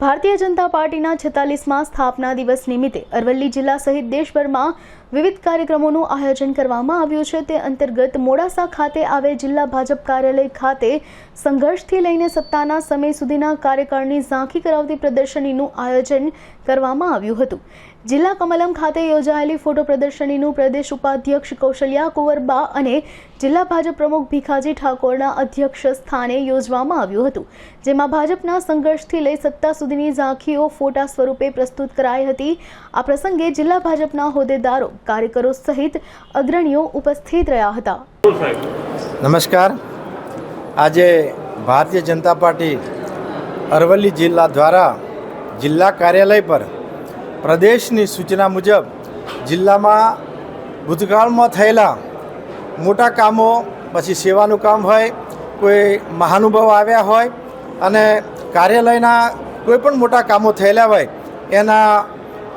ભારતીય જનતા પાર્ટીના 46મા સ્થાપના દિવસ નિમિત્તે અરવલ્લી જિલ્લા સહિત દેશભરમાં વિવિધ કાર્યક્રમોનું આયોજન કરવામાં આવ્યું છે। તે અંતર્ગત મોડાસા ખાતે આવેલ જિલ્લા ભાજપ કાર્યાલય ખાતે સંઘર્ષથી લઈને સત્તાના સમય સુધીના કાર્યકાળની ઝાંખી કરાવતી પ્રદર્શનીનું આયોજન કરવામાં આવ્યું હતું। જિલ્લા કમલમ ખાતે યોજાયેલી ફોટો પ્રદર્શનીનું પ્રદેશ ઉપાધ્યક્ષ કૌશલ્યા કુંવરબા અને જિલ્લા ભાજપ પ્રમુખ ભીખાજી ઠાકોરના અધ્યક્ષ સ્થાને યોજવામાં આવ્યું હતું, જેમાં ભાજપના સંઘર્ષથી લઈ સત્તા સુધીની ઝાંખીઓ ફોટા સ્વરૂપે પ્રસ્તુત કરાઈ હતી। આ પ્રસંગે જિલ્લા ભાજપના હોદ્દેદારો, કાર્યકરો સહિત અગ્રણીઓ ઉપસ્થિત રહ્યા હતા। નમસ્કાર। આજે ભારતીય જનતા પાર્ટી અરવલ્લી જિલ્લા દ્વારા જિલ્લા કાર્યાલય પર પ્રદેશની સૂચના મુજબ જિલ્લામાં ભૂતકાળમાં થયેલા મોટા કામો, પછી સેવાનું કામ હોય, કોઈ મહાનુભાવ આવ્યા હોય અને કાર્યાલયના કોઈ પણ મોટા કામો થયેલા હોય એના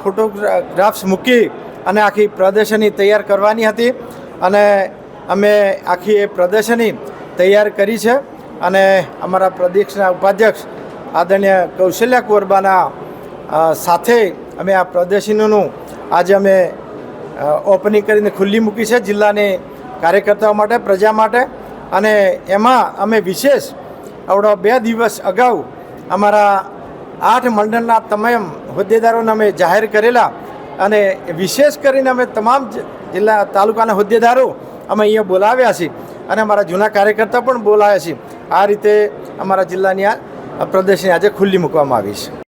ફોટોગ્રાફ્સ મૂકી અને આખી પ્રદર્શની તૈયાર કરવાની હતી અને અમે આખી એ પ્રદર્શની તૈયાર કરી છે અને અમારા પ્રદેશના ઉપાધ્યક્ષ આદરણીય કૌશલ્યા કુંવરબાના સાથે અમે આ પ્રદર્શનીનું આજે અમે ઓપનિંગ કરીને ખુલ્લી મૂકી છે જિલ્લાની કાર્યકર્તાઓ માટે, પ્રજા માટે। અને એમાં અમે વિશેષ આવડો 2 દિવસ અગાઉ અમારા 8 મંડળના તમામ હોદ્દેદારોને અમે જાહેર કરેલા અને વિશેષ કરીને અમે તમામ જિલ્લા તાલુકાના હોદ્દેદારો અમે અહીંયા બોલાવ્યા છીએ અને અમારા જૂના કાર્યકર્તા પણ બોલાવ્યા છીએ। આ રીતે અમારા જિલ્લાની આ પ્રદર્શની આજે ખુલ્લી મૂકવામાં આવી છે।